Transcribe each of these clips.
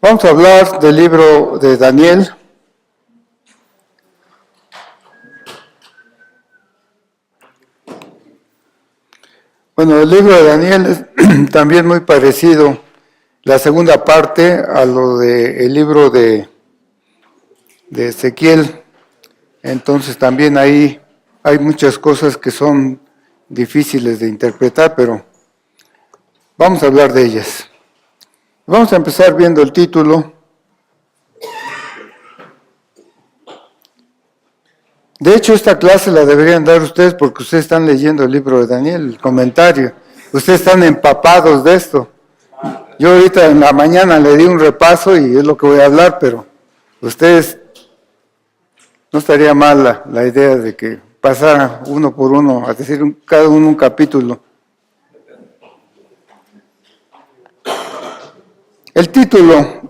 Vamos a hablar del libro de Daniel. Bueno, el libro de Daniel es también muy parecido, la segunda parte, a lo del libro de Ezequiel. Entonces también ahí hay muchas cosas que son difíciles de interpretar, pero vamos a hablar de ellas. Vamos a empezar viendo el título. De hecho, esta clase la deberían dar ustedes porque ustedes están leyendo el libro de Daniel, el comentario. Ustedes están empapados de esto. Yo ahorita en la mañana le di un repaso y es lo que voy a hablar, pero ustedes, no estaría mal la idea de que pasara uno por uno, a decir cada uno un capítulo. El título,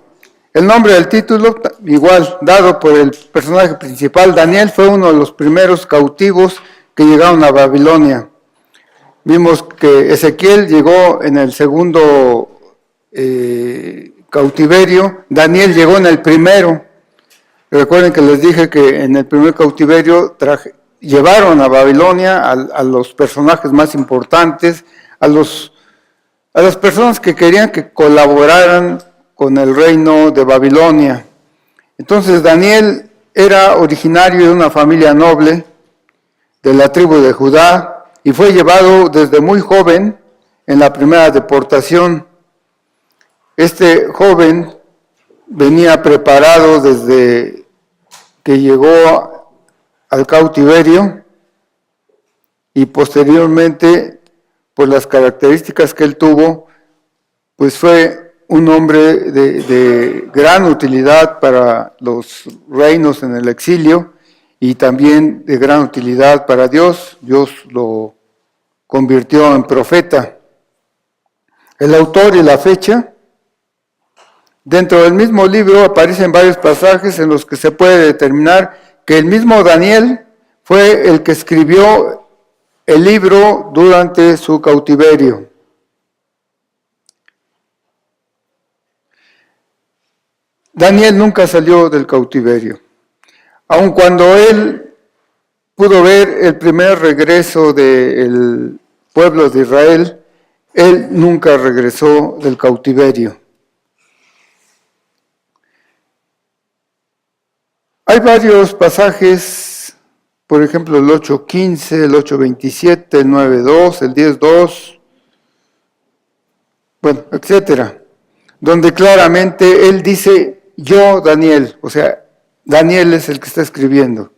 el nombre del título, igual, dado por el personaje principal, Daniel fue uno de los primeros cautivos que llegaron a Babilonia. Vimos que Ezequiel llegó en el segundo cautiverio, Daniel llegó en el primero. Recuerden que les dije que en el primer cautiverio llevaron a Babilonia a los personajes más importantes, a las personas que querían que colaboraran con el reino de Babilonia. Entonces Daniel era originario de una familia noble de la tribu de Judá y fue llevado desde muy joven en la primera deportación. Este joven venía preparado desde que llegó al cautiverio y posteriormente, por las características que él tuvo, pues fue un hombre de gran utilidad para los reinos en el exilio y también de gran utilidad para Dios. Dios lo convirtió en profeta. El autor y la fecha. Dentro del mismo libro aparecen varios pasajes en los que se puede determinar que el mismo Daniel fue el que escribió el libro durante su cautiverio. Daniel nunca salió del cautiverio. Aun cuando él pudo ver el primer regreso del pueblo de Israel, él nunca regresó del cautiverio. Hay varios pasajes, por ejemplo el 8:15, el 8:27, el 9:2, el 10:2, bueno, etcétera, donde claramente él dice, yo Daniel, o sea, Daniel es el que está escribiendo.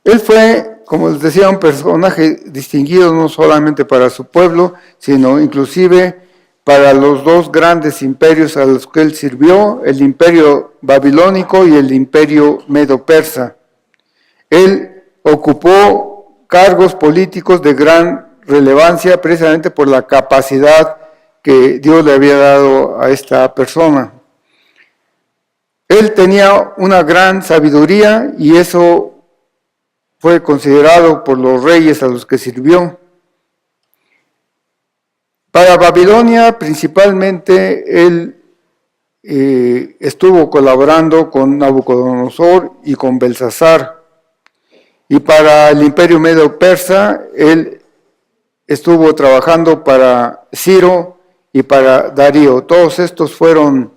Él fue, como les decía, un personaje distinguido no solamente para su pueblo, sino inclusive para los dos grandes imperios a los que él sirvió, el imperio babilónico y el imperio medo-persa. Él ocupó cargos políticos de gran relevancia precisamente por la capacidad que Dios le había dado a esta persona. Él tenía una gran sabiduría y eso fue considerado por los reyes a los que sirvió. Para Babilonia, principalmente, él estuvo colaborando con Nabucodonosor y con Belsasar. Y para el imperio medo-persa, él estuvo trabajando para Ciro y para Darío. Todos estos fueron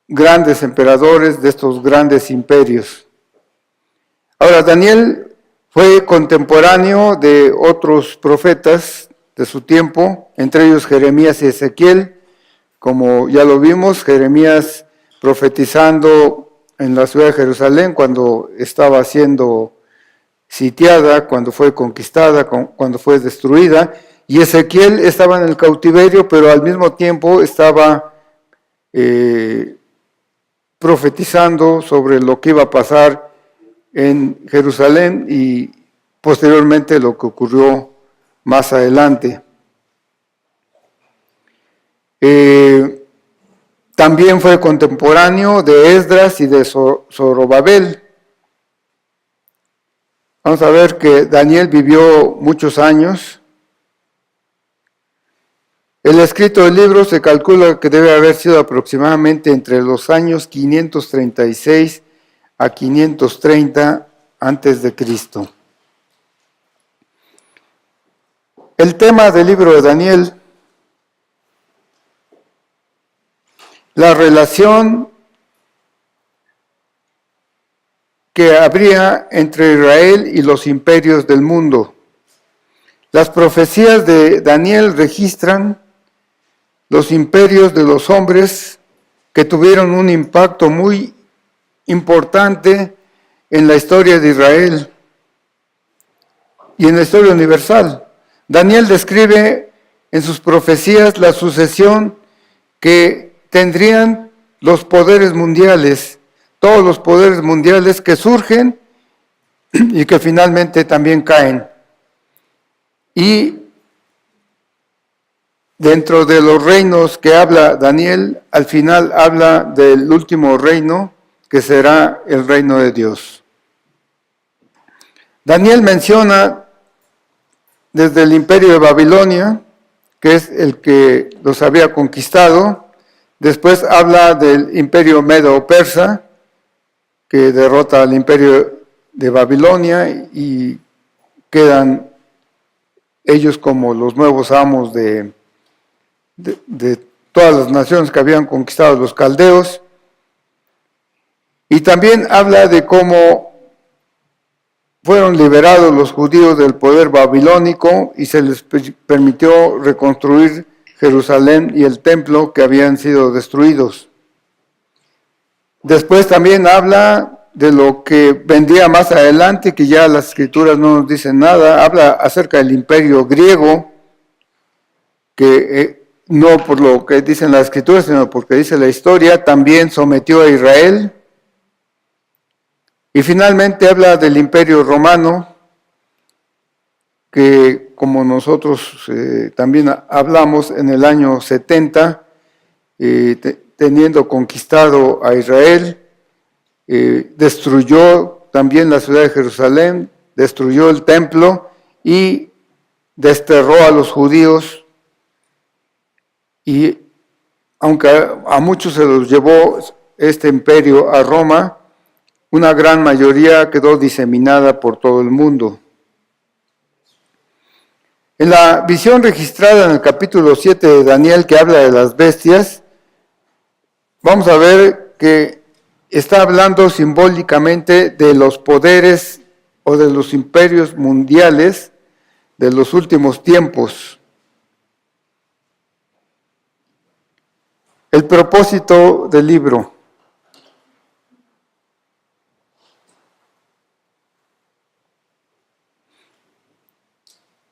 grandes emperadores de estos grandes imperios. Ahora, Daniel fue contemporáneo de otros profetas de su tiempo, entre ellos Jeremías y Ezequiel, como ya lo vimos, Jeremías profetizando en la ciudad de Jerusalén cuando estaba siendo sitiada, cuando fue conquistada, cuando fue destruida, y Ezequiel estaba en el cautiverio, pero al mismo tiempo estaba profetizando sobre lo que iba a pasar en Jerusalén y posteriormente lo que ocurrió más adelante. También fue contemporáneo de Esdras y de Zorobabel. Vamos a ver que Daniel vivió muchos años. El escrito del libro se calcula que debe haber sido aproximadamente entre los años 536 a 530 antes de Cristo. El tema del libro de Daniel, la relación que habría entre Israel y los imperios del mundo. Las profecías de Daniel registran los imperios de los hombres que tuvieron un impacto muy importante en la historia de Israel y en la historia universal. Daniel describe en sus profecías la sucesión que tendrían los poderes mundiales, todos los poderes mundiales que surgen y que finalmente también caen. Y dentro de los reinos que habla Daniel, al final habla del último reino, que será el reino de Dios. Daniel menciona desde el imperio de Babilonia, que es el que los había conquistado. Después habla del imperio medo-persa, que derrota al imperio de Babilonia y quedan ellos como los nuevos amos de todas las naciones que habían conquistado los caldeos. Y también habla de cómo fueron liberados los judíos del poder babilónico y se les permitió reconstruir Jerusalén y el templo que habían sido destruidos. Después también habla de lo que vendría más adelante, que ya las escrituras no nos dicen nada. Habla acerca del imperio griego, que no por lo que dicen las escrituras, sino porque dice la historia, también sometió a Israel. Y finalmente habla del imperio romano, que como nosotros también hablamos en el año 70, teniendo conquistado a Israel, destruyó también la ciudad de Jerusalén, destruyó el templo y desterró a los judíos. Y aunque a muchos se los llevó este imperio a Roma, una gran mayoría quedó diseminada por todo el mundo. En la visión registrada en el capítulo 7 de Daniel, que habla de las bestias, vamos a ver que está hablando simbólicamente de los poderes o de los imperios mundiales de los últimos tiempos. El propósito del libro.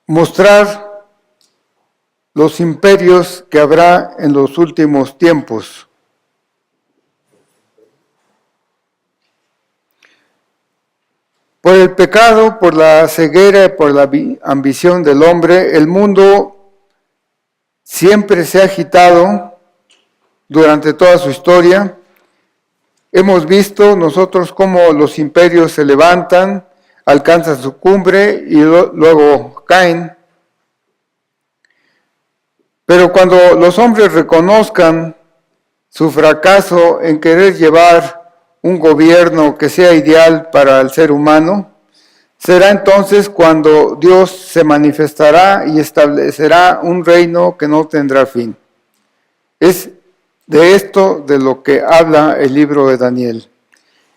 Mostrar los imperios que habrá en los últimos tiempos. Por el pecado, por la ceguera y por la ambición del hombre, el mundo siempre se ha agitado durante toda su historia. Hemos visto nosotros cómo los imperios se levantan, alcanzan su cumbre y luego caen. Pero cuando los hombres reconozcan su fracaso en querer llevar un gobierno que sea ideal para el ser humano, será entonces cuando Dios se manifestará y establecerá un reino que no tendrá fin. Es de esto de lo que habla el libro de Daniel.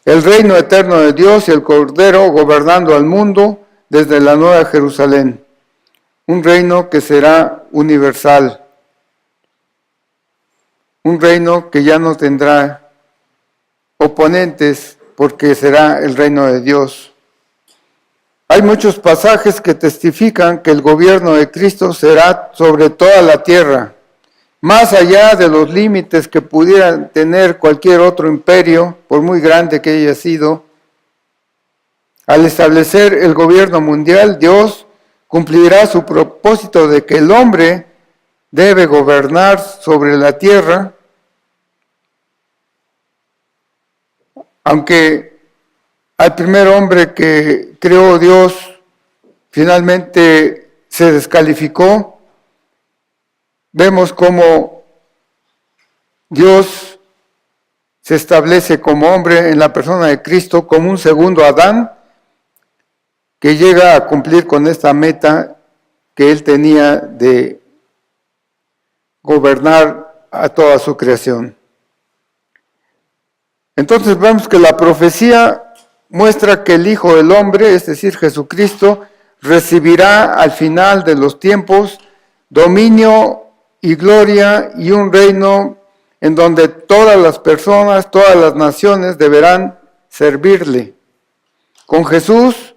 El reino eterno de Dios y el Cordero gobernando al mundo desde la Nueva Jerusalén. Un reino que será universal. Un reino que ya no tendrá oponentes porque será el reino de Dios. Hay muchos pasajes que testifican que el gobierno de Cristo será sobre toda la tierra, más allá de los límites que pudiera tener cualquier otro imperio, por muy grande que haya sido. Al establecer el gobierno mundial, Dios cumplirá su propósito de que el hombre debe gobernar sobre la tierra, aunque al primer hombre que creó Dios finalmente se descalificó. vemos cómo Dios se establece como hombre en la persona de Cristo, como un segundo Adán, que llega a cumplir con esta meta que él tenía de gobernar a toda su creación. Entonces vemos que la profecía muestra que el Hijo del Hombre, es decir, Jesucristo, recibirá al final de los tiempos dominio y gloria y un reino en donde todas las personas, todas las naciones deberán servirle. Con Jesús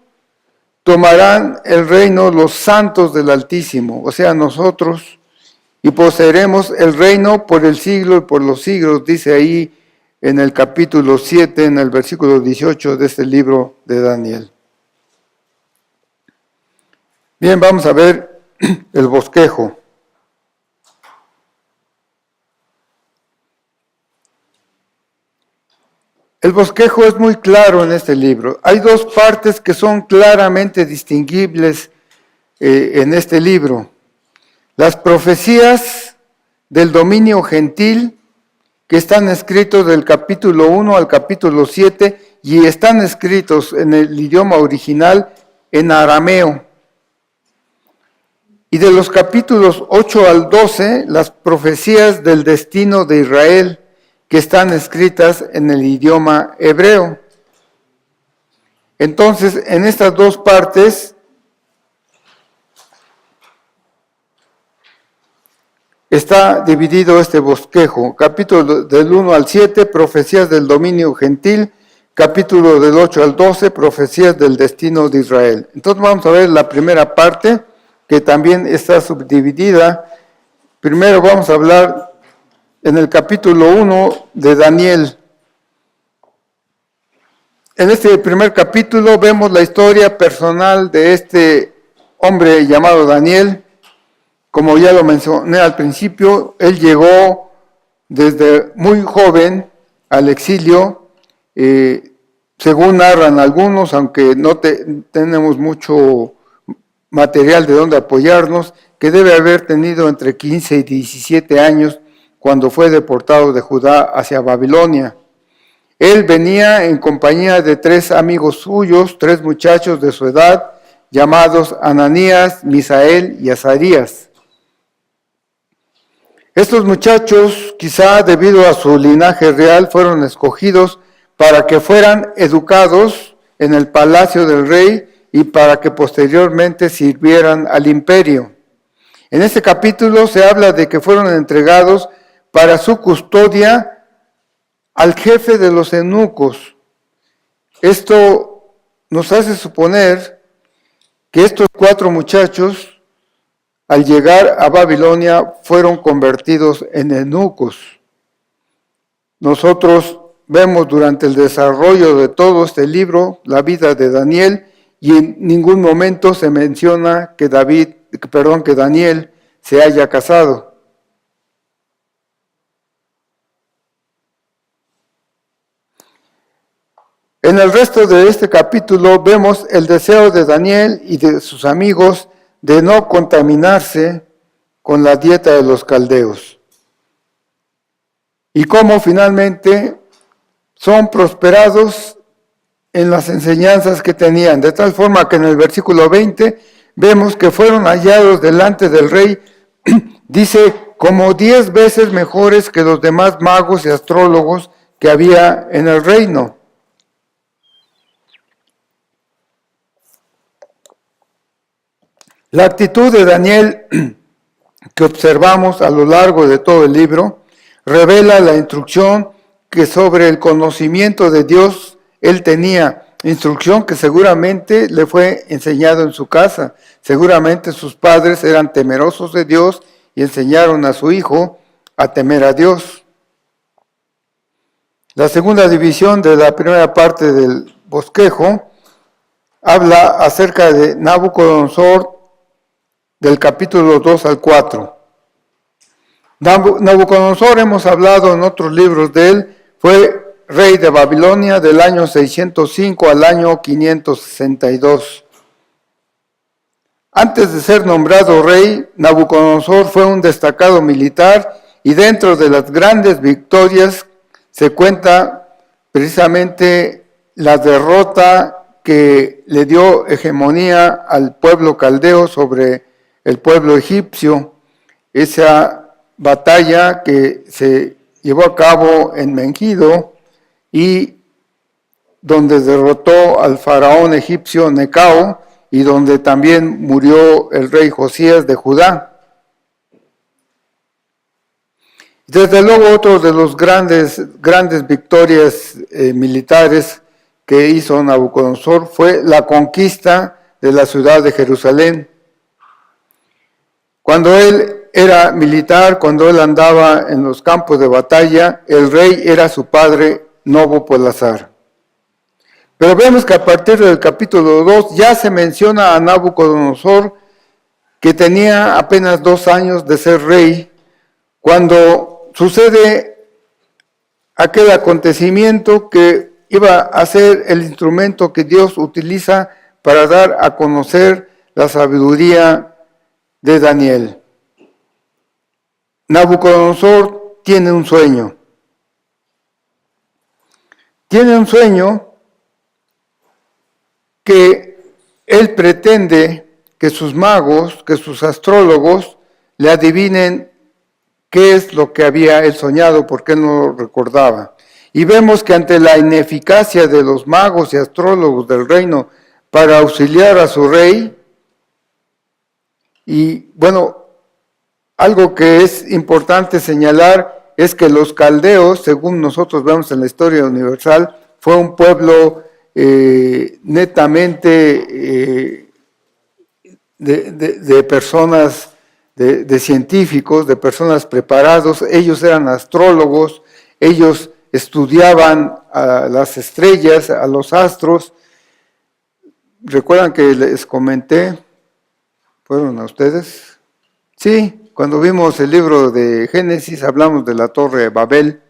tomarán el reino los santos del Altísimo, o sea, nosotros, y poseeremos el reino por el siglo y por los siglos, dice ahí en el capítulo 7, en el versículo 18 de este libro de Daniel. Bien, vamos a ver el bosquejo. El bosquejo es muy claro en este libro. Hay dos partes que son claramente distinguibles en este libro. Las profecías del dominio gentil, que están escritos del capítulo 1 al capítulo 7 y están escritos en el idioma original en arameo. Y de los capítulos 8 al 12, las profecías del destino de Israel, que están escritas en el idioma hebreo. Entonces, en estas dos partes está dividido este bosquejo. Capítulo del 1 al 7, profecías del dominio gentil. Capítulo del 8 al 12, profecías del destino de Israel. Entonces vamos a ver la primera parte, que también está subdividida. Primero vamos a hablar en el capítulo 1 de Daniel. En este primer capítulo vemos la historia personal de este hombre llamado Daniel. Como ya lo mencioné al principio, él llegó desde muy joven al exilio, según narran algunos, aunque no tenemos mucho material de donde apoyarnos, que debe haber tenido entre 15 y 17 años cuando fue deportado de Judá hacia Babilonia. Él venía en compañía de 3 amigos suyos, 3 muchachos de su edad, llamados Ananías, Misael y Azarías. Estos muchachos, quizá debido a su linaje real, fueron escogidos para que fueran educados en el palacio del rey y para que posteriormente sirvieran al imperio. En este capítulo se habla de que fueron entregados para su custodia al jefe de los eunucos. Esto nos hace suponer que estos 4 muchachos, al llegar a Babilonia, fueron convertidos en eunucos. Nosotros vemos durante el desarrollo de todo este libro la vida de Daniel y en ningún momento se menciona que Daniel se haya casado. En el resto de este capítulo vemos el deseo de Daniel y de sus amigos de no contaminarse con la dieta de los caldeos. Y cómo finalmente son prosperados en las enseñanzas que tenían, de tal forma que en el versículo 20 vemos que fueron hallados delante del rey, dice, como 10 veces mejores que los demás magos y astrólogos que había en el reino. La actitud de Daniel que observamos a lo largo de todo el libro revela la instrucción que sobre el conocimiento de Dios él tenía, instrucción que seguramente le fue enseñado en su casa. Seguramente sus padres eran temerosos de Dios y enseñaron a su hijo a temer a Dios. La segunda división de la primera parte del bosquejo habla acerca de Nabucodonosor, del capítulo 2 al 4. Nabucodonosor, hemos hablado en otros libros de él, fue rey de Babilonia del año 605 al año 562. Antes de ser nombrado rey, Nabucodonosor fue un destacado militar y dentro de las grandes victorias se cuenta precisamente la derrota que le dio hegemonía al pueblo caldeo sobre el pueblo egipcio. Esa batalla que se llevó a cabo en Megiddo y donde derrotó al faraón egipcio Necao y donde también murió el rey Josías de Judá. Desde luego, otro de los grandes victorias militares que hizo Nabucodonosor fue la conquista de la ciudad de Jerusalén. Cuando él era militar, cuando él andaba en los campos de batalla, el rey era su padre Nabopolassar. Pero vemos que a partir del capítulo 2 ya se menciona a Nabucodonosor, que tenía apenas 2 años de ser rey, cuando sucede aquel acontecimiento que iba a ser el instrumento que Dios utiliza para dar a conocer la sabiduría de Daniel. Nabucodonosor tiene un sueño. Tiene un sueño que él pretende que sus magos, que sus astrólogos le adivinen qué es lo que había él soñado, porque él no lo recordaba. Y vemos que ante la ineficacia de los magos y astrólogos del reino para auxiliar a su rey, y bueno, algo que es importante señalar es que los caldeos, según nosotros vemos en la historia universal, fue un pueblo netamente de personas, de científicos, de personas preparados. Ellos eran astrólogos, ellos estudiaban a las estrellas, a los astros. ¿Recuerdan que les comenté? ¿Fueron a ustedes? Sí, cuando vimos el libro de Génesis hablamos de la Torre de Babel.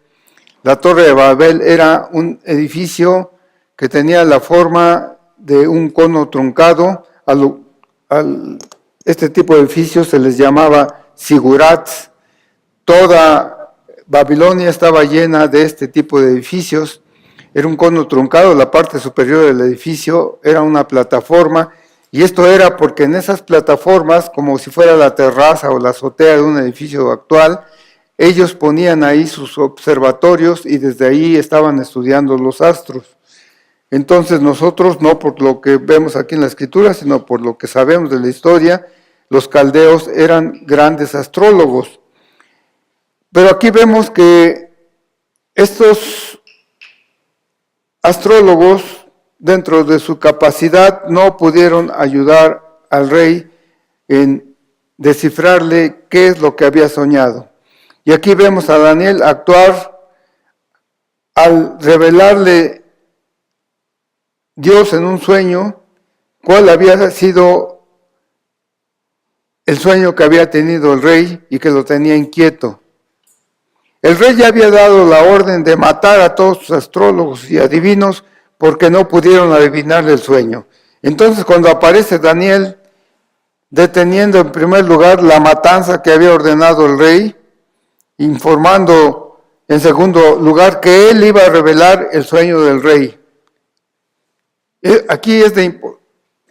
La Torre de Babel era un edificio que tenía la forma de un cono truncado. Este tipo de edificios se les llamaba zigurats. Toda Babilonia estaba llena de este tipo de edificios. Era un cono truncado, la parte superior del edificio era una plataforma, y esto era porque en esas plataformas, como si fuera la terraza o la azotea de un edificio actual, ellos ponían ahí sus observatorios y desde ahí estaban estudiando los astros. Entonces nosotros, no por lo que vemos aquí en la escritura, sino por lo que sabemos de la historia, los caldeos eran grandes astrólogos. Pero aquí vemos que estos astrólogos, dentro de su capacidad, no pudieron ayudar al rey en descifrarle qué es lo que había soñado. Y aquí vemos a Daniel actuar al revelarle Dios en un sueño cuál había sido el sueño que había tenido el rey y que lo tenía inquieto. El rey ya había dado la orden de matar a todos sus astrólogos y adivinos porque no pudieron adivinarle el sueño. Entonces, cuando aparece Daniel deteniendo en primer lugar la matanza que había ordenado el rey, informando en segundo lugar que él iba a revelar el sueño del rey. Aquí es de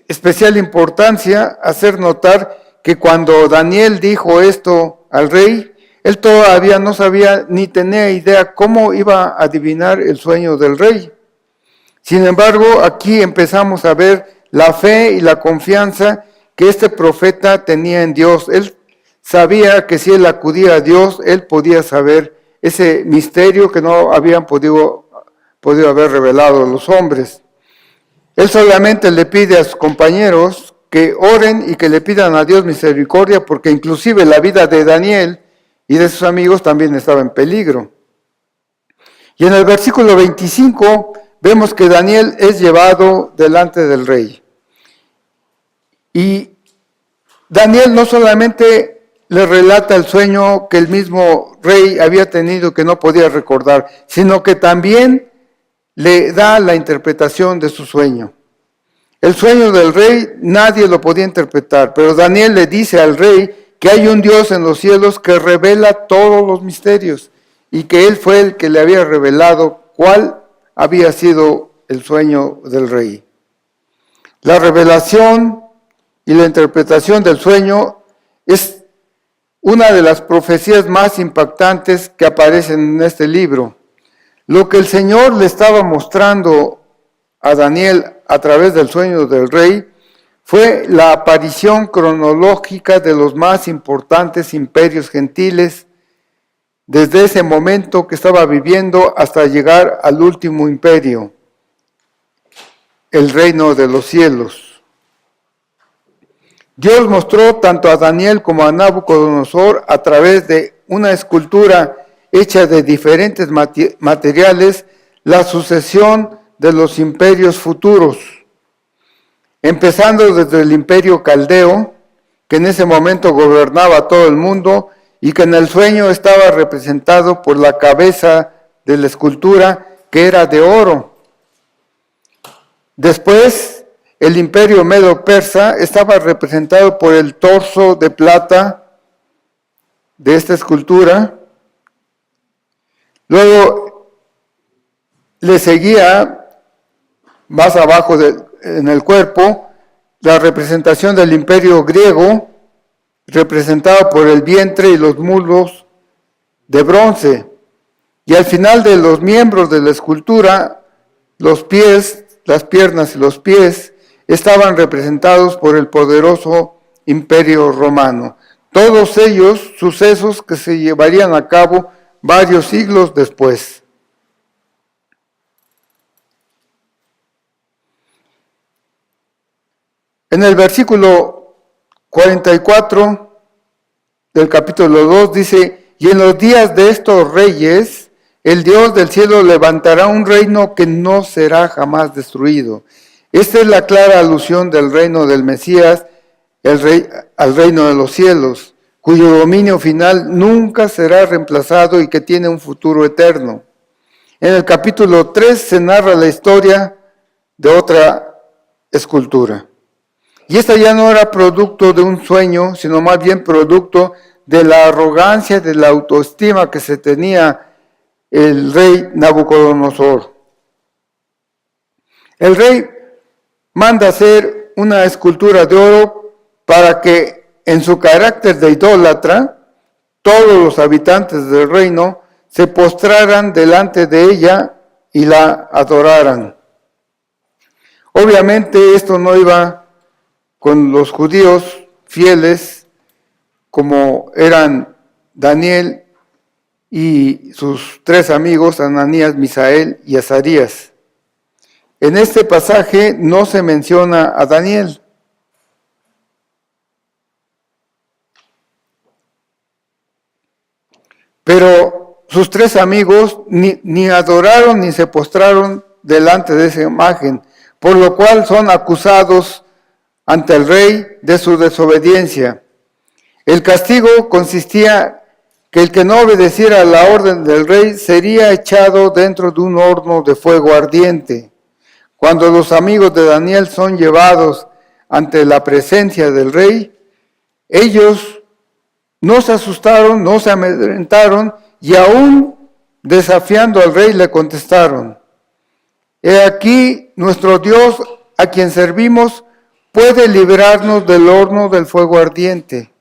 especial importancia hacer notar que cuando Daniel dijo esto al rey, él todavía no sabía ni tenía idea cómo iba a adivinar el sueño del rey. Sin embargo, aquí empezamos a ver la fe y la confianza que este profeta tenía en Dios. Él sabía que si él acudía a Dios, él podía saber ese misterio que no habían podido haber revelado los hombres. Él solamente le pide a sus compañeros que oren y que le pidan a Dios misericordia, porque inclusive la vida de Daniel y de sus amigos también estaba en peligro. Y en el versículo 25 vemos que Daniel es llevado delante del rey. Y Daniel no solamente le relata el sueño que el mismo rey había tenido que no podía recordar, sino que también le da la interpretación de su sueño. El sueño del rey nadie lo podía interpretar, pero Daniel le dice al rey que hay un Dios en los cielos que revela todos los misterios y que él fue el que le había revelado cuál había sido el sueño del rey. La revelación y la interpretación del sueño es una de las profecías más impactantes que aparecen en este libro. Lo que el Señor le estaba mostrando a Daniel a través del sueño del rey fue la aparición cronológica de los más importantes imperios gentiles desde ese momento que estaba viviendo hasta llegar al último imperio, el reino de los cielos. Dios mostró tanto a Daniel como a Nabucodonosor a través de una escultura hecha de diferentes materiales la sucesión de los imperios futuros, empezando desde el imperio caldeo, que en ese momento gobernaba todo el mundo y que en el sueño estaba representado por la cabeza de la escultura, que era de oro. Después, el imperio medo-persa estaba representado por el torso de plata de esta escultura. Luego le seguía más abajo en el cuerpo la representación del imperio griego, representado por el vientre y los muslos de bronce. Y al final de los miembros de la escultura, los pies, las piernas y los pies estaban representados por el poderoso imperio romano. Todos ellos sucesos que se llevarían a cabo varios siglos después. En el versículo 44 del capítulo 2 dice: y en los días de estos reyes, el Dios del cielo levantará un reino que no será jamás destruido. Esta es la clara alusión del reino del Mesías, al reino de los cielos, cuyo dominio final nunca será reemplazado y que tiene un futuro eterno. En el capítulo 3 se narra la historia de otra escultura. Y esta ya no era producto de un sueño, sino más bien producto de la arrogancia, de la autoestima que se tenía el rey Nabucodonosor. El rey manda hacer una escultura de oro para que en su carácter de idólatra, todos los habitantes del reino se postraran delante de ella y la adoraran. Obviamente esto no iba con los judíos fieles como eran Daniel y sus tres amigos, Ananías, Misael y Azarías. En este pasaje no se menciona a Daniel. Pero sus tres amigos ni adoraron ni se postraron delante de esa imagen, por lo cual son acusados ante el rey de su desobediencia. El castigo consistía que el que no obedeciera a la orden del rey sería echado dentro de un horno de fuego ardiente. Cuando los amigos de Daniel son llevados ante la presencia del rey, ellos no se asustaron, no se amedrentaron y aún desafiando al rey le contestaron: he aquí nuestro Dios a quien servimos puede librarnos del horno del fuego ardiente.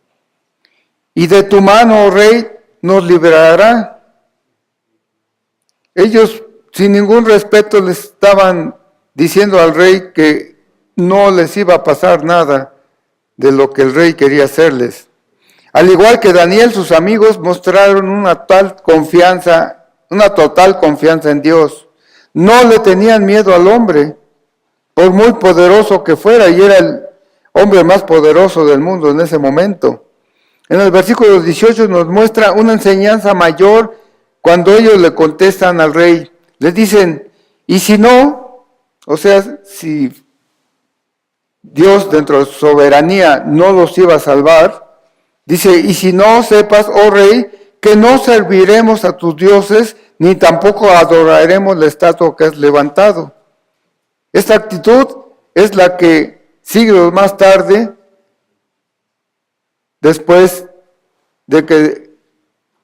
Y de tu mano, oh rey, nos librará. Ellos sin ningún respeto le estaban diciendo al rey que no les iba a pasar nada de lo que el rey quería hacerles. Al igual que Daniel, sus amigos mostraron una total confianza en Dios. No le tenían miedo al hombre, por muy poderoso que fuera, y era el hombre más poderoso del mundo en ese momento. En el versículo 18 nos muestra una enseñanza mayor cuando ellos le contestan al rey. Les dicen: y si no, o sea, si Dios dentro de su soberanía no los iba a salvar, dice: y si no, sepas, oh rey, que no serviremos a tus dioses, ni tampoco adoraremos la estatua que has levantado. Esta actitud es la que siglos más tarde, después de que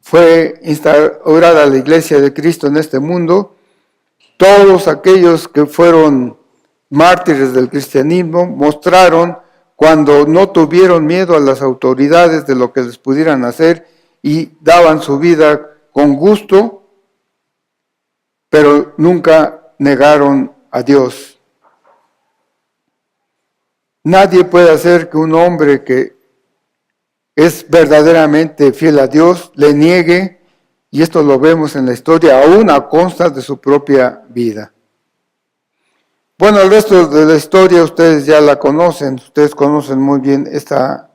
fue instaurada la Iglesia de Cristo en este mundo, todos aquellos que fueron mártires del cristianismo mostraron cuando no tuvieron miedo a las autoridades de lo que les pudieran hacer y daban su vida con gusto, pero nunca negaron a Dios. Nadie puede hacer que un hombre que es verdaderamente fiel a Dios le niegue, y esto lo vemos en la historia, aún a consta de su propia vida. Bueno, el resto de la historia ustedes ya la conocen, ustedes conocen muy bien esta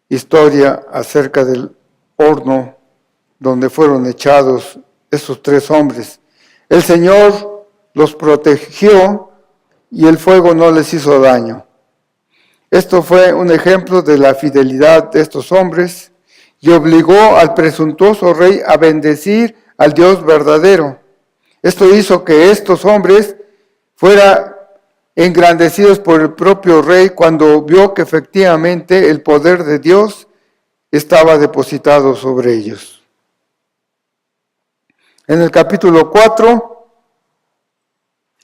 historia acerca del horno donde fueron echados esos 3 hombres. El Señor los protegió y el fuego no les hizo daño. Esto fue un ejemplo de la fidelidad de estos hombres y obligó al presuntuoso rey a bendecir al Dios verdadero. Esto hizo que estos hombres fueran engrandecidos por el propio rey cuando vio que efectivamente el poder de Dios estaba depositado sobre ellos. En el capítulo 4,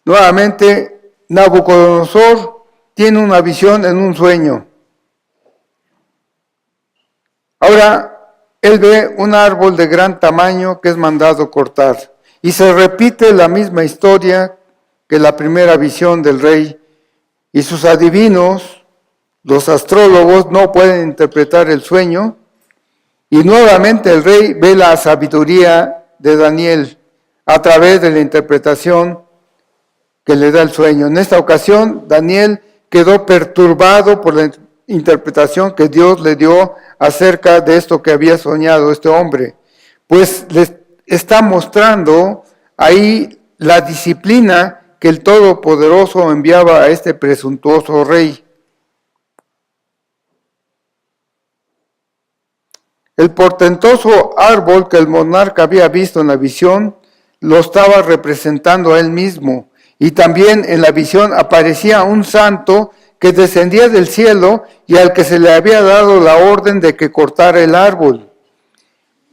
nuevamente Nabucodonosor tiene una visión en un sueño. Ahora, él ve un árbol de gran tamaño que es mandado cortar. Y se repite la misma historia que la primera visión del rey. Y sus adivinos, los astrólogos, no pueden interpretar el sueño. Y nuevamente el rey ve la sabiduría de Daniel a través de la interpretación que le da el sueño. En esta ocasión, Daniel quedó perturbado por la interpretación que Dios le dio acerca de esto que había soñado este hombre, pues les está mostrando ahí la disciplina que el Todopoderoso enviaba a este presuntuoso rey. El portentoso árbol que el monarca había visto en la visión lo estaba representando a él mismo, y también en la visión aparecía un santo que descendía del cielo y al que se le había dado la orden de que cortara el árbol.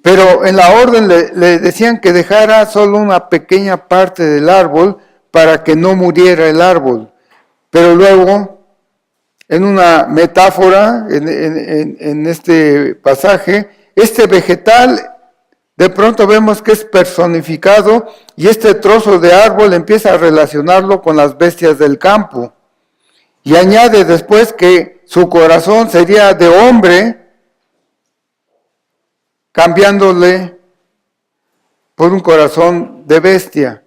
Pero en la orden le decían que dejara solo una pequeña parte del árbol para que no muriera el árbol. Pero luego, en una metáfora, en este pasaje, este vegetal de pronto vemos que es personificado y este trozo de árbol empieza a relacionarlo con las bestias del campo. Y añade después que su corazón sería de hombre, cambiándole por un corazón de bestia.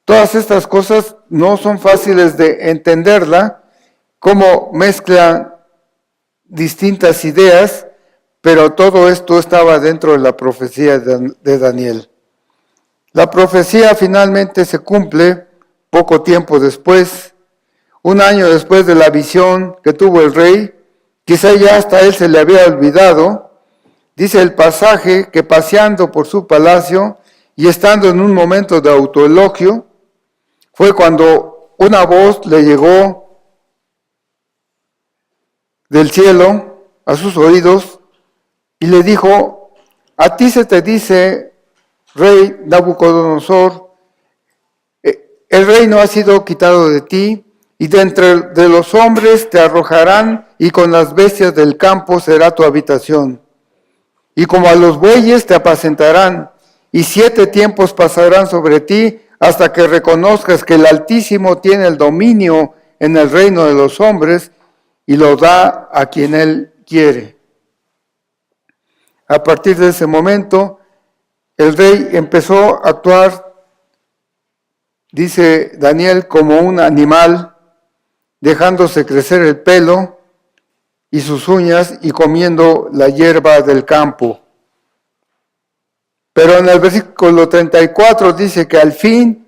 Todas estas cosas no son fáciles de entenderla, cómo mezclan distintas ideas, pero todo esto estaba dentro de la profecía de Daniel. La profecía finalmente se cumple poco tiempo después. Un año después de la visión que tuvo el rey, quizá ya hasta él se le había olvidado, dice el pasaje que paseando por su palacio y estando en un momento de autoelogio, fue cuando una voz le llegó del cielo a sus oídos y le dijo: a ti se te dice, rey Nabucodonosor, el reino ha sido quitado de ti, y de entre de los hombres te arrojarán, y con las bestias del campo será tu habitación. Y como a los bueyes te apacentarán, y 7 tiempos pasarán sobre ti, hasta que reconozcas que el Altísimo tiene el dominio en el reino de los hombres, y lo da a quien él quiere. A partir de ese momento, el rey empezó a actuar, dice Daniel, como un animal, dejándose crecer el pelo y sus uñas y comiendo la hierba del campo. Pero en el versículo 34 dice que al fin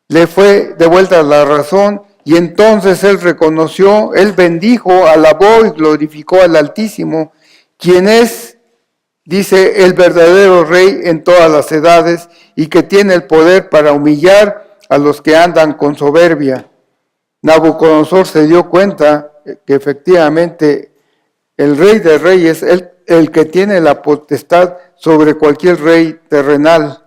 le fue devuelta la razón y entonces él reconoció, él bendijo, alabó y glorificó al Altísimo, quien es, dice, el verdadero rey en todas las edades y que tiene el poder para humillar a los que andan con soberbia. Nabucodonosor se dio cuenta que efectivamente el Rey de Reyes es el que tiene la potestad sobre cualquier rey terrenal.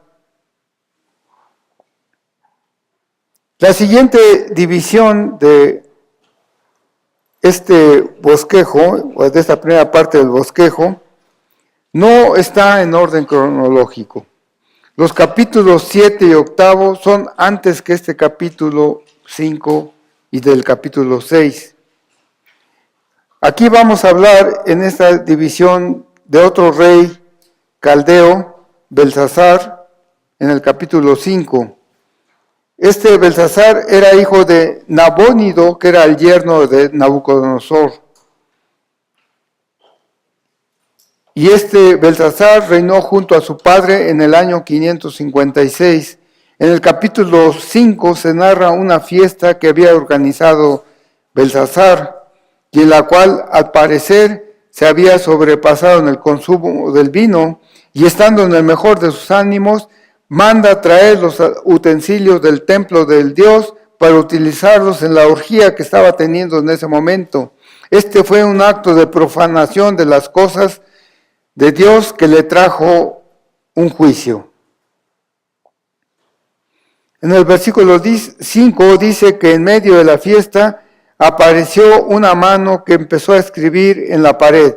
La siguiente división de este bosquejo, o de esta primera parte del bosquejo, no está en orden cronológico. Los capítulos 7 y 8 son antes que este capítulo 5 y del capítulo 6. Aquí vamos a hablar en esta división de otro rey caldeo, Belsasar, en el capítulo 5. Este Belsasar era hijo de Nabónido, que era el yerno de Nabucodonosor. Y este Belsasar reinó junto a su padre en el año 556. En el capítulo 5 se narra una fiesta que había organizado Belsasar, y en la cual al parecer se había sobrepasado en el consumo del vino, y estando en el mejor de sus ánimos, manda traer los utensilios del templo del Dios para utilizarlos en la orgía que estaba teniendo en ese momento. Este fue un acto de profanación de las cosas de Dios que le trajo un juicio. En el versículo 5 dice que en medio de la fiesta apareció una mano que empezó a escribir en la pared.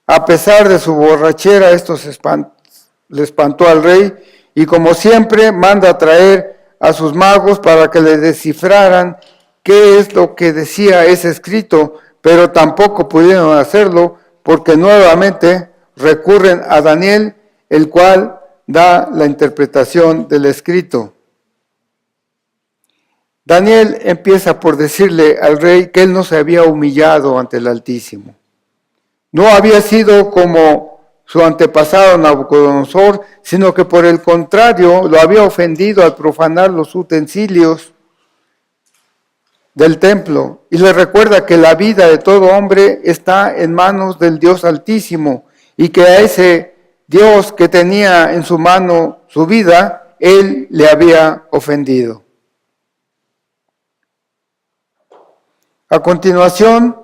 A pesar de su borrachera, esto le espantó al rey, y como siempre manda a traer a sus magos para que le descifraran qué es lo que decía ese escrito, pero tampoco pudieron hacerlo porque nuevamente recurren a Daniel, el cual da la interpretación del escrito. Daniel empieza por decirle al rey que él no se había humillado ante el Altísimo. No había sido como su antepasado Nabucodonosor, sino que por el contrario lo había ofendido al profanar los utensilios del templo. Y le recuerda que la vida de todo hombre está en manos del Dios Altísimo y que a ese Dios que tenía en su mano su vida, él le había ofendido. A continuación,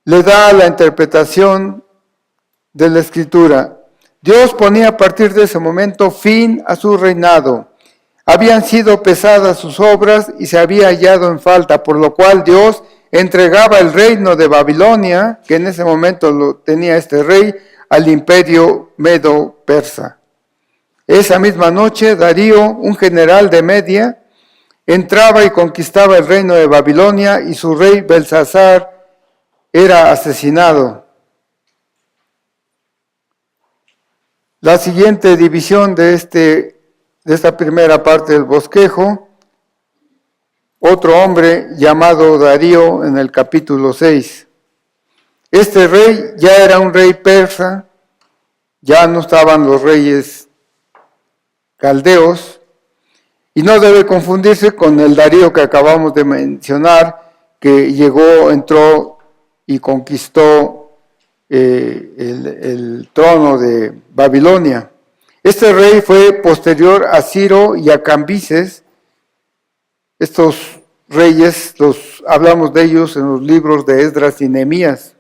le da la interpretación de la Escritura. Dios ponía a partir de ese momento fin a su reinado. Habían sido pesadas sus obras y se había hallado en falta, por lo cual Dios entregaba el reino de Babilonia, que en ese momento lo tenía este rey, al imperio medo-persa. Esa misma noche, Darío, un general de Media, entraba y conquistaba el reino de Babilonia y su rey Belsasar era asesinado. La siguiente división de esta primera parte del bosquejo, otro hombre llamado Darío en el capítulo 6. Este rey ya era un rey persa, ya no estaban los reyes caldeos, y no debe confundirse con el Darío que acabamos de mencionar, que entró y conquistó el trono de Babilonia. Este rey fue posterior a Ciro y a Cambises. Estos reyes hablamos de ellos en los libros de Esdras y Nehemías.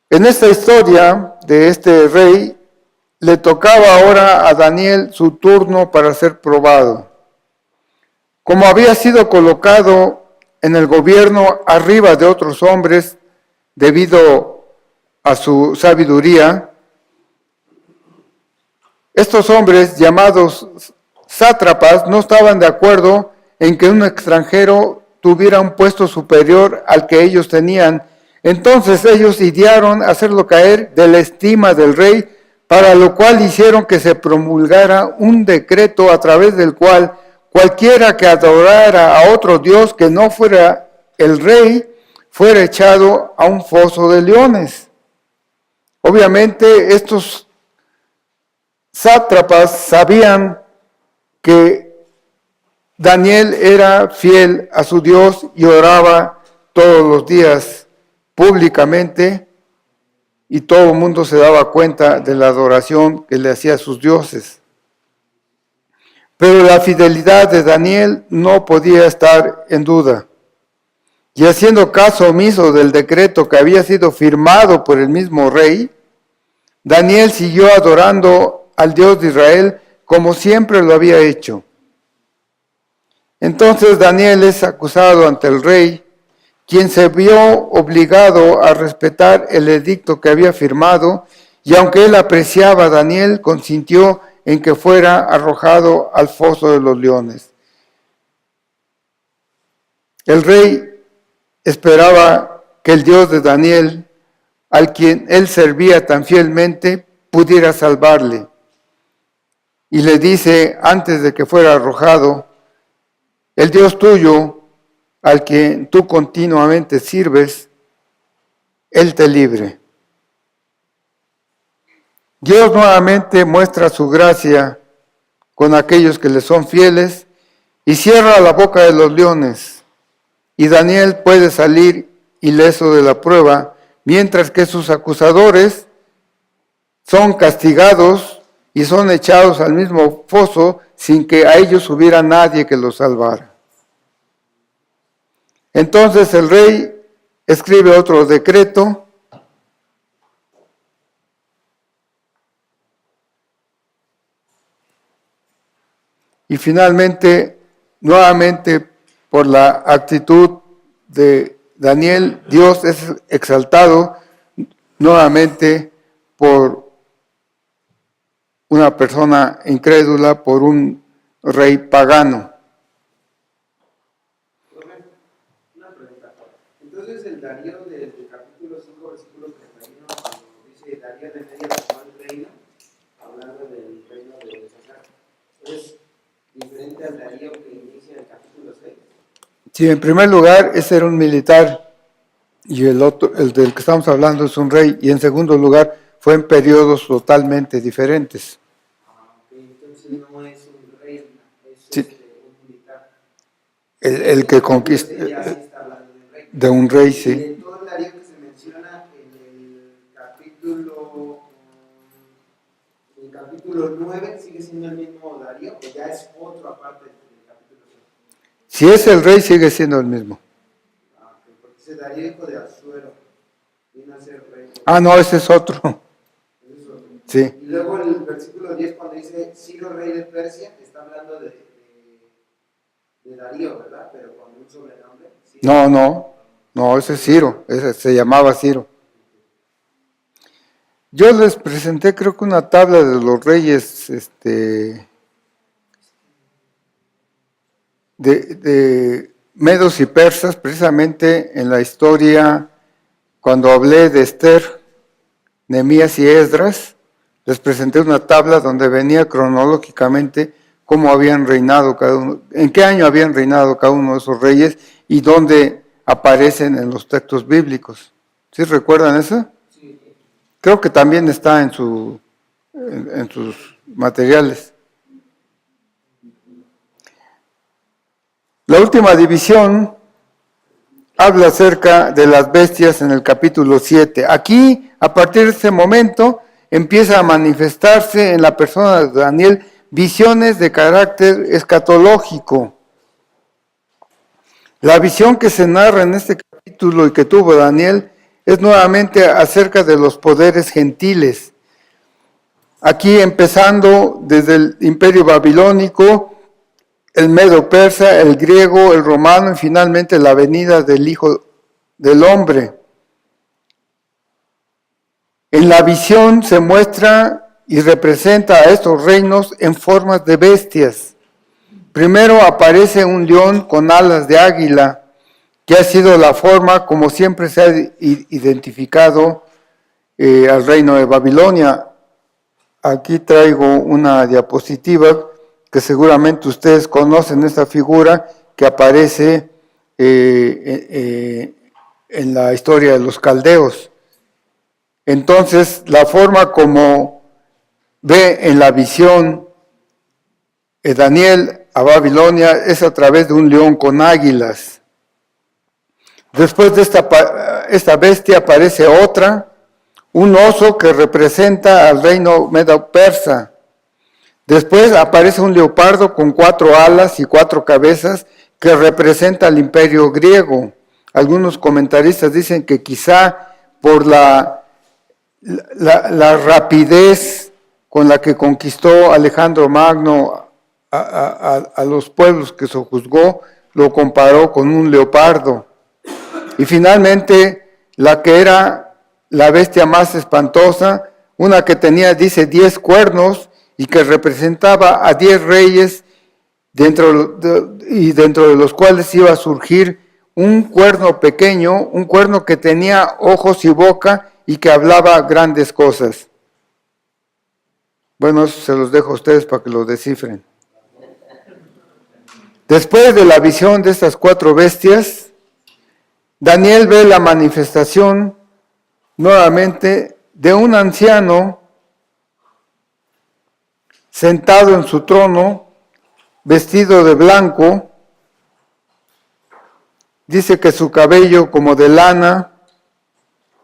En esta historia de este rey, le tocaba ahora a Daniel su turno para ser probado. Como había sido colocado en el gobierno arriba de otros hombres debido a su sabiduría, estos hombres llamados sátrapas no estaban de acuerdo en que un extranjero tuviera un puesto superior al que ellos tenían. Entonces ellos idearon hacerlo caer de la estima del rey, para lo cual hicieron que se promulgara un decreto a través del cual cualquiera que adorara a otro dios que no fuera el rey, fuera echado a un foso de leones. Obviamente estos sátrapas sabían que Daniel era fiel a su Dios y oraba todos los días públicamente, y todo el mundo se daba cuenta de la adoración que le hacía a sus dioses. Pero la fidelidad de Daniel no podía estar en duda. Y haciendo caso omiso del decreto que había sido firmado por el mismo rey, Daniel siguió adorando al Dios de Israel como siempre lo había hecho. Entonces Daniel es acusado ante el rey, quien se vio obligado a respetar el edicto que había firmado, y aunque él apreciaba a Daniel, consintió en que fuera arrojado al foso de los leones. El rey esperaba que el Dios de Daniel, al quien él servía tan fielmente, pudiera salvarle. Y le dice, antes de que fuera arrojado, el Dios tuyo, al que tú continuamente sirves, Él te libre. Dios nuevamente muestra su gracia con aquellos que le son fieles y cierra la boca de los leones. Y Daniel puede salir ileso de la prueba, mientras que sus acusadores son castigados y son echados al mismo foso sin que a ellos hubiera nadie que los salvara. Entonces el rey escribe otro decreto y finalmente, nuevamente por la actitud de Daniel, Dios es exaltado nuevamente por una persona incrédula, por un rey pagano. Entonces el Darío del capítulo 5, versículo 31, cuando dice Darío de Media tomó el reino, hablando del reino de Belsasar, ¿es diferente al Darío que inicia el capítulo 6? Sí, en primer lugar, ese era un militar y el otro, el del que estamos hablando, es un rey, y en segundo lugar, fue en periodos totalmente diferentes. Ok, entonces no es un rey, es Sí. Un militar. El que conquista, Ya sí está hablando de un rey. de un rey, Y sí. de todo el Darío que se menciona en el capítulo 9, ¿sigue siendo el mismo Darío o ya es otro aparte del capítulo 6? Si es el rey, sigue siendo el mismo. Porque ese Darío, hijo de Asuero, vino a ser rey. Ah, no, ese es otro. Ese es otro. Sí. Y luego el versículo 10, cuando dice Ciro, rey de Persia, está hablando de Darío, ¿verdad? Pero con un sobrenombre. Ciro. No, ese es Ciro, ese se llamaba Ciro. Yo les presenté, creo que una tabla de los reyes, de medos y persas, precisamente en la historia, cuando hablé de Esther, Nehemías y Esdras, les presenté una tabla donde venía cronológicamente cómo habían reinado cada uno, en qué año habían reinado cada uno de esos reyes y dónde aparecen en los textos bíblicos. ¿Sí recuerdan eso? Sí. Creo que también está en sus materiales. La última división habla acerca de las bestias en el capítulo 7. Aquí, a partir de ese momento, empieza a manifestarse en la persona de Daniel visiones de carácter escatológico. La visión que se narra en este capítulo y que tuvo Daniel es nuevamente acerca de los poderes gentiles. Aquí empezando desde el imperio babilónico, el medo-persa, el griego, el romano y finalmente la venida del Hijo del Hombre. En la visión se muestra y representa a estos reinos en formas de bestias. Primero aparece un león con alas de águila, que ha sido la forma como siempre se ha identificado al reino de Babilonia. Aquí traigo una diapositiva que seguramente ustedes conocen, esta figura que aparece en la historia de los caldeos. Entonces, la forma como ve en la visión Daniel a Babilonia es a través de un león con águilas. Después de esta bestia aparece otra, un oso que representa al reino medo-persa. Después aparece un leopardo con 4 alas y 4 cabezas que representa al imperio griego. Algunos comentaristas dicen que quizá por la rapidez con la que conquistó Alejandro Magno a los pueblos que sojuzgó, lo comparó con un leopardo. Y finalmente, la que era la bestia más espantosa, una que tenía, dice, 10 cuernos y que representaba a 10 reyes, dentro de los cuales iba a surgir un cuerno pequeño, un cuerno que tenía ojos y boca y que hablaba grandes cosas. Bueno, eso se los dejo a ustedes para que lo descifren. Después de la visión de estas 4 bestias, Daniel ve la manifestación nuevamente de un anciano sentado en su trono, vestido de blanco. Dice que su cabello como de lana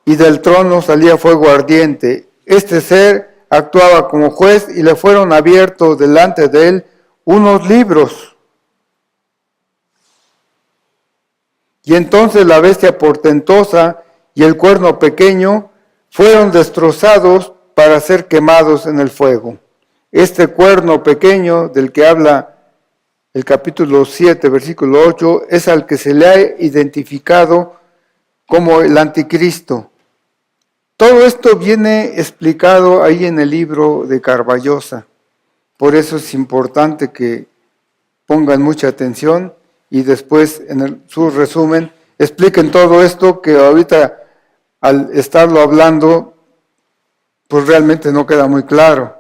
y del trono salía fuego ardiente. Este ser actuaba como juez y le fueron abiertos delante de él unos libros. Y entonces la bestia portentosa y el cuerno pequeño fueron destrozados para ser quemados en el fuego. Este cuerno pequeño del que habla el capítulo 7, versículo 8, es al que se le ha identificado como el anticristo. Todo esto viene explicado ahí en el libro de Carballosa. Por eso es importante que pongan mucha atención y después en su resumen expliquen todo esto que ahorita al estarlo hablando pues realmente no queda muy claro.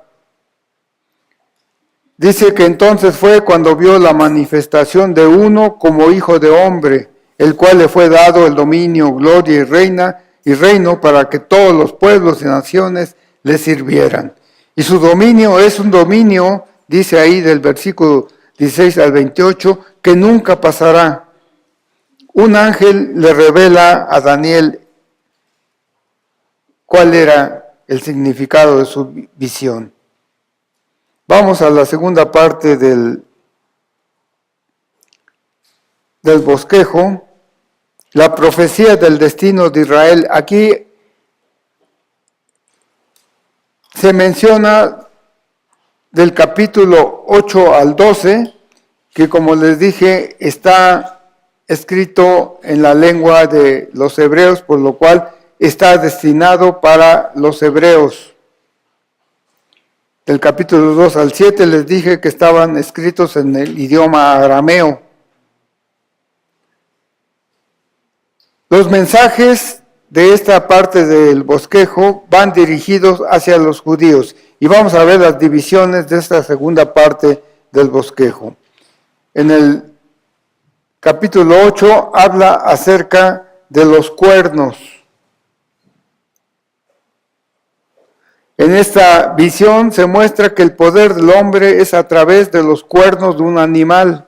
Dice que entonces fue cuando vio la manifestación de uno como hijo de hombre, el cual le fue dado el dominio, gloria y reino para que todos los pueblos y naciones le sirvieran. Y su dominio es un dominio, dice ahí del versículo 16 al 28, que nunca pasará. Un ángel le revela a Daniel cuál era el significado de su visión. Vamos a la segunda parte del bosquejo, la profecía del destino de Israel. Aquí se menciona del capítulo 8 al 12, que como les dije está escrito en la lengua de los hebreos, por lo cual está destinado para los hebreos. Del capítulo 2 al 7 les dije que estaban escritos en el idioma arameo. Los mensajes de esta parte del bosquejo van dirigidos hacia los judíos y vamos a ver las divisiones de esta segunda parte del bosquejo. En el capítulo 8 habla acerca de los cuernos. En esta visión se muestra que el poder del hombre es a través de los cuernos de un animal.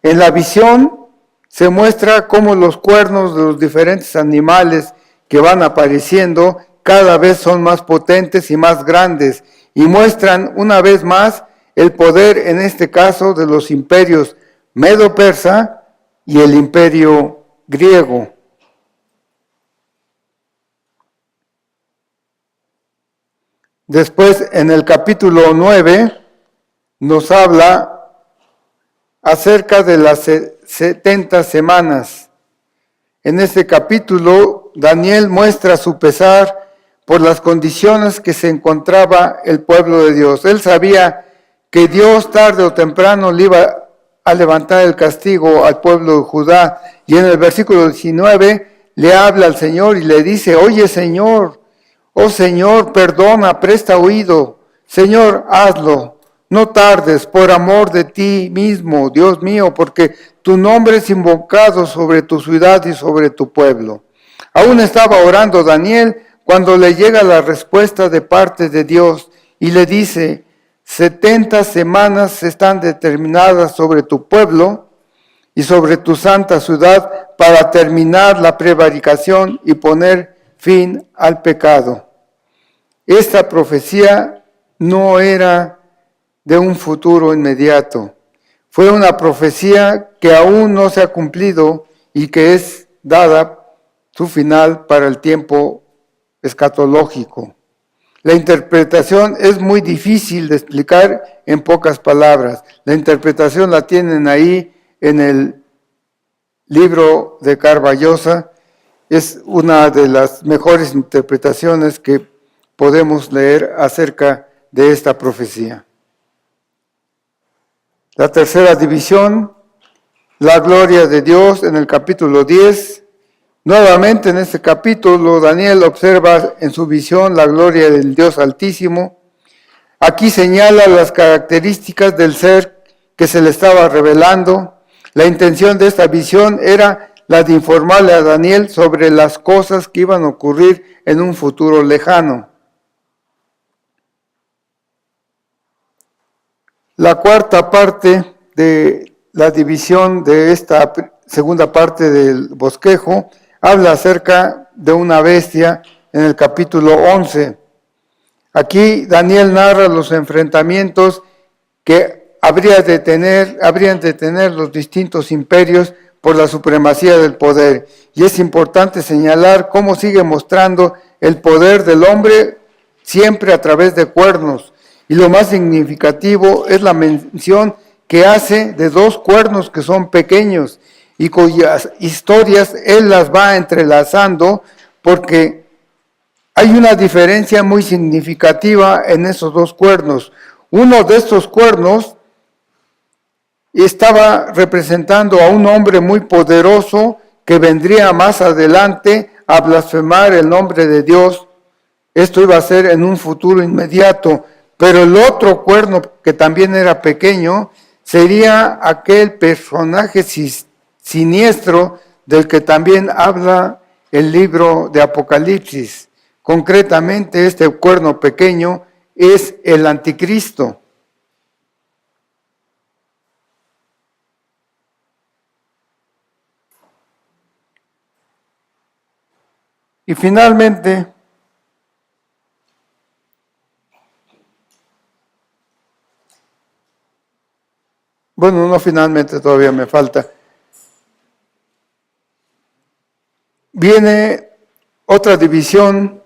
En la visión se muestra cómo los cuernos de los diferentes animales que van apareciendo cada vez son más potentes y más grandes y muestran una vez más el poder, en este caso, de los imperios medo-persa y el imperio griego. Después, en el capítulo 9, nos habla acerca de las 70 semanas. En este capítulo, Daniel muestra su pesar por las condiciones que se encontraba el pueblo de Dios. Él sabía que Dios tarde o temprano le iba a levantar el castigo al pueblo de Judá. Y en el versículo 19 le habla al Señor y le dice: oye, Señor, oh Señor, perdona, presta oído. Señor, hazlo. No tardes, por amor de ti mismo, Dios mío, porque tu nombre es invocado sobre tu ciudad y sobre tu pueblo. Aún estaba orando Daniel cuando le llega la respuesta de parte de Dios y le dice: 70 semanas están determinadas sobre tu pueblo y sobre tu santa ciudad para terminar la prevaricación y poner fin al pecado. Esta profecía no era de un futuro inmediato. Fue una profecía que aún no se ha cumplido y que es dada su final para el tiempo escatológico. La interpretación es muy difícil de explicar en pocas palabras. La interpretación la tienen ahí en el libro de Carballosa. Es una de las mejores interpretaciones que podemos leer acerca de esta profecía. La tercera división, la gloria de Dios en el capítulo 10. Nuevamente en este capítulo Daniel observa en su visión la gloria del Dios Altísimo. Aquí señala las características del ser que se le estaba revelando. La intención de esta visión era la de informarle a Daniel sobre las cosas que iban a ocurrir en un futuro lejano. La cuarta parte de la división de esta segunda parte del bosquejo habla acerca de una bestia en el capítulo 11. Aquí Daniel narra los enfrentamientos que habrían de tener los distintos imperios por la supremacía del poder. Y es importante señalar cómo sigue mostrando el poder del hombre siempre a través de cuernos. Y lo más significativo es la mención que hace de dos cuernos que son pequeños y cuyas historias él las va entrelazando porque hay una diferencia muy significativa en esos dos cuernos. Uno de estos cuernos estaba representando a un hombre muy poderoso que vendría más adelante a blasfemar el nombre de Dios. Esto iba a ser en un futuro inmediato. Pero el otro cuerno, que también era pequeño, sería aquel personaje siniestro del que también habla el libro de Apocalipsis. Concretamente, este cuerno pequeño es el anticristo. Y finalmente, bueno, no finalmente, todavía me falta. Viene otra división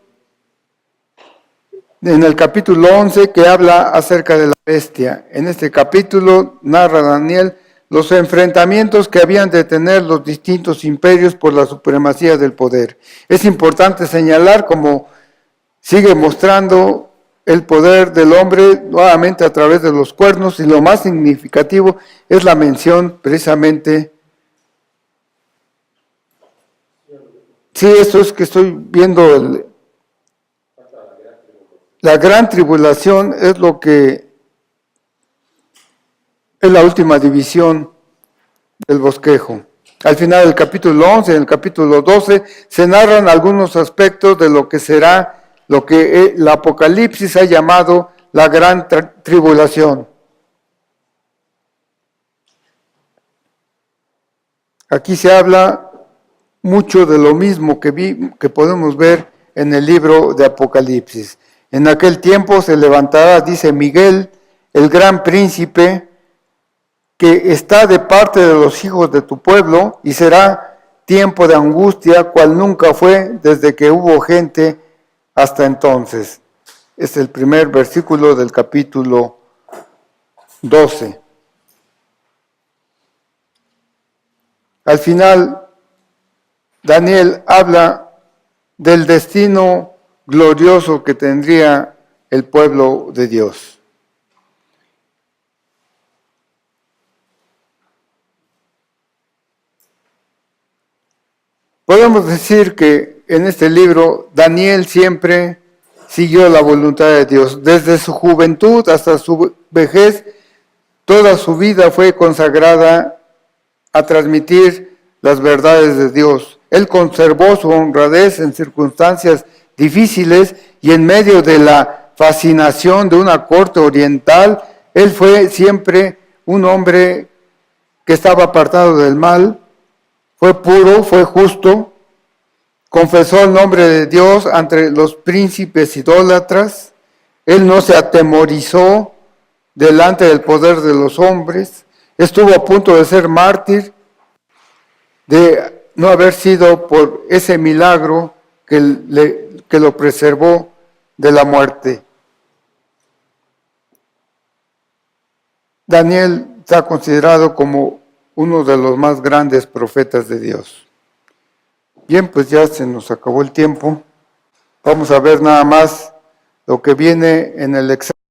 en el capítulo 11 que habla acerca de la bestia. En este capítulo narra Daniel los enfrentamientos que habían de tener los distintos imperios por la supremacía del poder. Es importante señalar cómo sigue mostrando el poder del hombre nuevamente a través de los cuernos, y lo más significativo es la mención precisamente. Sí, esto es que estoy viendo la gran tribulación es lo que es la última división del bosquejo. Al final del capítulo 11, en el capítulo 12, se narran algunos aspectos de lo que será lo que el Apocalipsis ha llamado la gran tribulación. Aquí se habla mucho de lo mismo que podemos ver en el libro de Apocalipsis. En aquel tiempo se levantará, dice Miguel, el gran príncipe que está de parte de los hijos de tu pueblo, y será tiempo de angustia cual nunca fue desde que hubo gente hasta entonces. Es el primer versículo del capítulo 12. Al final, Daniel habla del destino glorioso que tendría el pueblo de Dios. Podemos decir que en este libro Daniel siempre siguió la voluntad de Dios. Desde su juventud hasta su vejez, toda su vida fue consagrada a transmitir las verdades de Dios. Él conservó su honradez en circunstancias difíciles y en medio de la fascinación de una corte oriental. Él fue siempre un hombre que estaba apartado del mal, fue puro, fue justo, confesó el nombre de Dios ante los príncipes idólatras. Él no se atemorizó delante del poder de los hombres, estuvo a punto de ser mártir, de no haber sido por ese milagro que lo preservó de la muerte. Daniel está considerado como uno de los más grandes profetas de Dios. Bien, pues ya se nos acabó el tiempo. Vamos a ver nada más lo que viene en el examen.